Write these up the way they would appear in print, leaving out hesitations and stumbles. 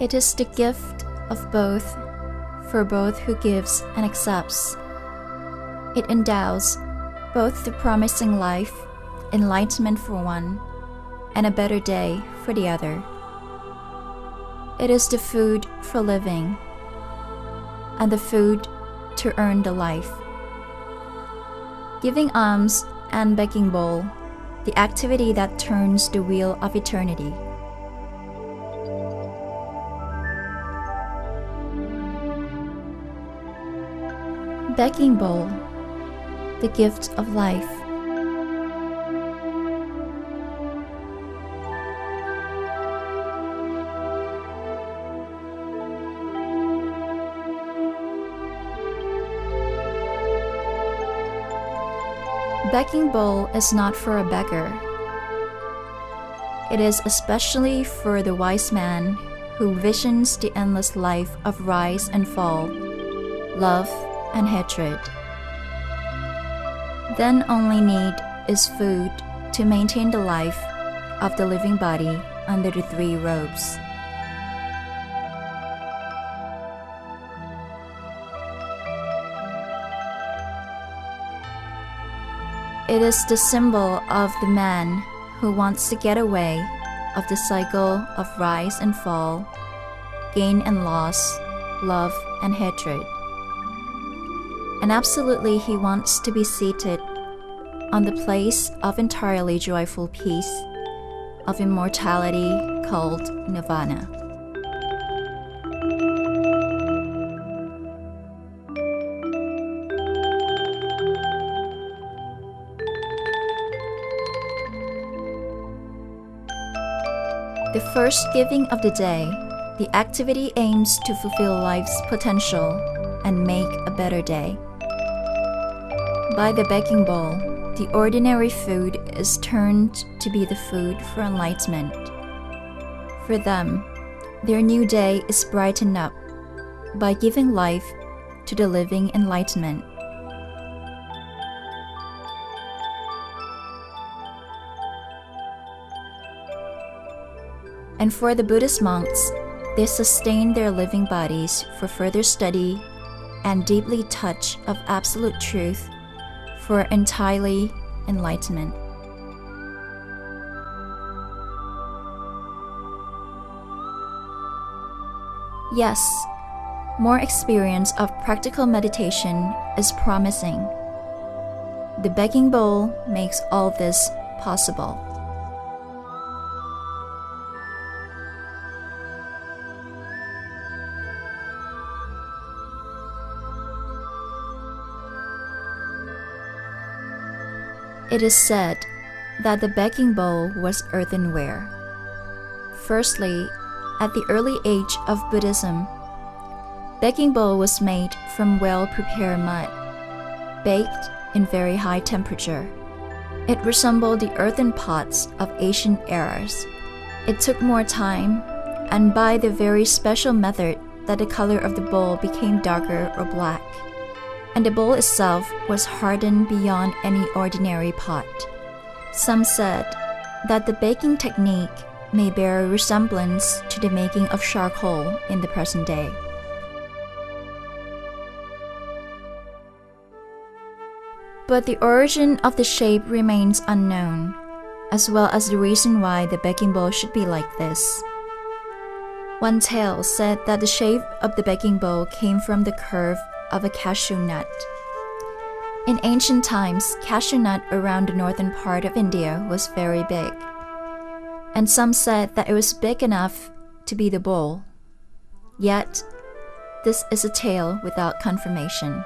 It is the gift of both, for both who gives and accepts. It endows both the promising life, enlightenment for one, and a better day for the other. It is the food for living, and the food to earn the life. Giving alms and begging bowl, the activity that turns the wheel of eternity. Begging bowl, the gift of life. Begging bowl is not for a beggar. It is especially for the wise man who visions the endless life of rise and fall, love and hatred. Then only need is food to maintain the life of the living body under the three robes. It is the symbol of the man who wants to get away of the cycle of rise and fall, gain and loss, love and hatred. And absolutely he wants to be seated on the place of entirely joyful peace, of immortality called nirvana. The first giving of the day, the activity aims to fulfill life's potential and make a better day. By the begging bowl, the ordinary food is turned to be the food for enlightenment. For them, their new day is brightened up by giving life to the living enlightenment. And for the Buddhist monks, they sustain their living bodies for further study and deeply touch of absolute truth for entirely enlightenment. Yes, more experience of practical meditation is promising. The begging bowl makes all this possible. It is said that the begging bowl was earthenware. Firstly, at the early age of Buddhism, begging bowl was made from well-prepared mud, baked in very high temperature. It resembled the earthen pots of ancient eras. It took more time, and by the very special method that the color of the bowl became darker or black, and the bowl itself was hardened beyond any ordinary pot. Some said that the baking technique may bear a resemblance to the making of charcoal in the present day. But the origin of the shape remains unknown, as well as the reason why the begging bowl should be like this. One tale said that the shape of the begging bowl came from the curve of a cashew nut. In ancient times, cashew nut around the northern part of India was very big, and some said that it was big enough to be the bowl. Yet, this is a tale without confirmation.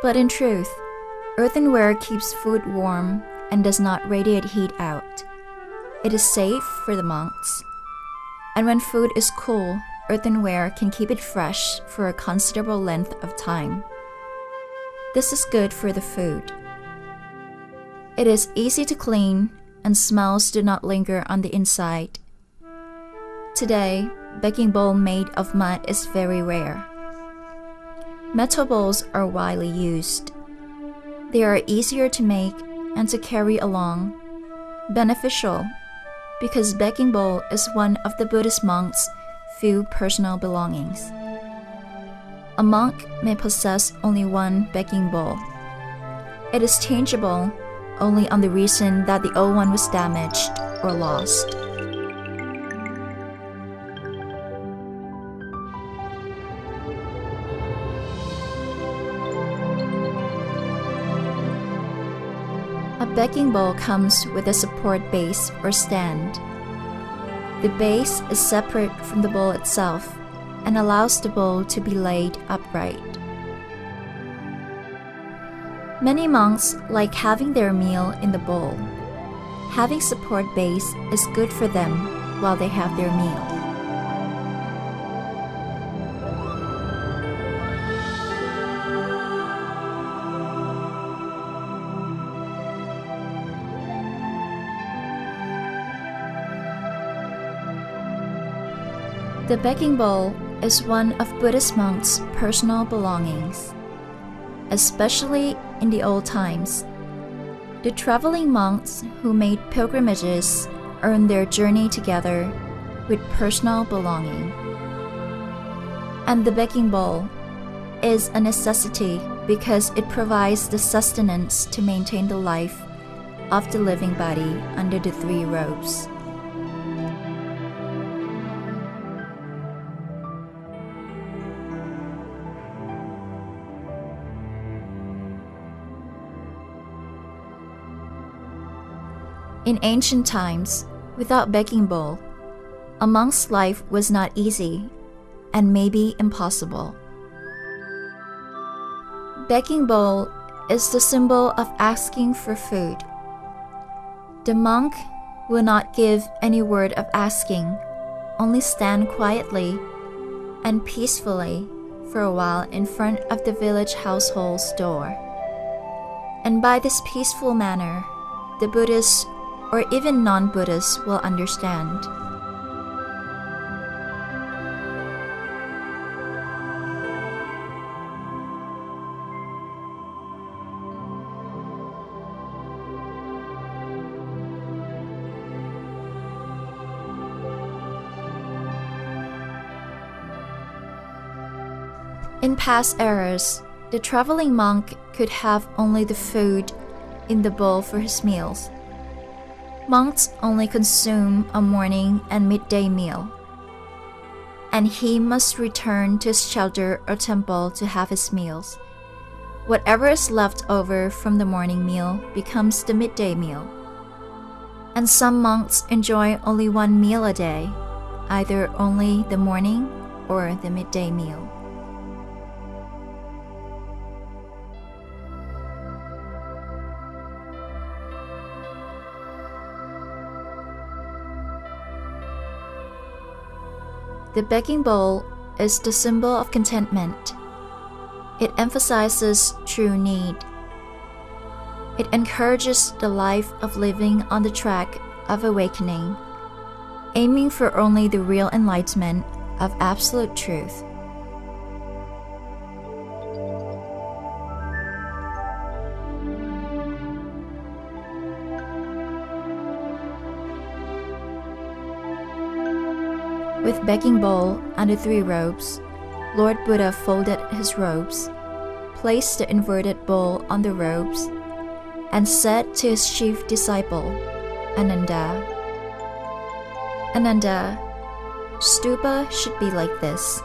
But in truth, earthenware keeps food warm and does not radiate heat out. It is safe for the monks. And when food is cool, earthenware can keep it fresh for a considerable length of time. This is good for the food. It is easy to clean, and smells do not linger on the inside. Today, begging bowl made of mud is very rare. Metal bowls are widely used. They are easier to make and to carry along, Beneficial, because begging bowl is one of the Buddhist monks' few personal belongings. A monk may possess only one begging bowl. It is changeable only on the reason that the old one was damaged or lost. A begging bowl comes with a support base or stand. The base is separate from the bowl itself and allows the bowl to be laid upright. Many monks like having their meal in the bowl. Having support base is good for them while they have their meal. The begging bowl is one of Buddhist monks' personal belongings. Especially in the old times, the traveling monks who made pilgrimages earned their journey together with personal belonging. And the begging bowl is a necessity because it provides the sustenance to maintain the life of the living body under the three robes. In ancient times, without begging bowl, a monk's life was not easy and maybe impossible. Begging bowl is the symbol of asking for food. The monk will not give any word of asking, only stand quietly and peacefully for a while in front of the village household's door. And by this peaceful manner, the Buddhists or even non-Buddhists will understand. In past eras, the traveling monk could have only the food in the bowl for his meals. Monks only consume a morning and midday meal, and he must return to his shelter or temple to have his meals. Whatever is left over from the morning meal becomes the midday meal. And some monks enjoy only one meal a day, either only the morning or the midday meal. The begging bowl is the symbol of contentment. It emphasizes true need. It encourages the life of living on the track of awakening, aiming for only the real enlightenment of absolute truth. With begging bowl and the three robes, Lord Buddha folded his robes, placed the inverted bowl on the robes, and said to his chief disciple, Ananda, "Ananda, stupa should be like this.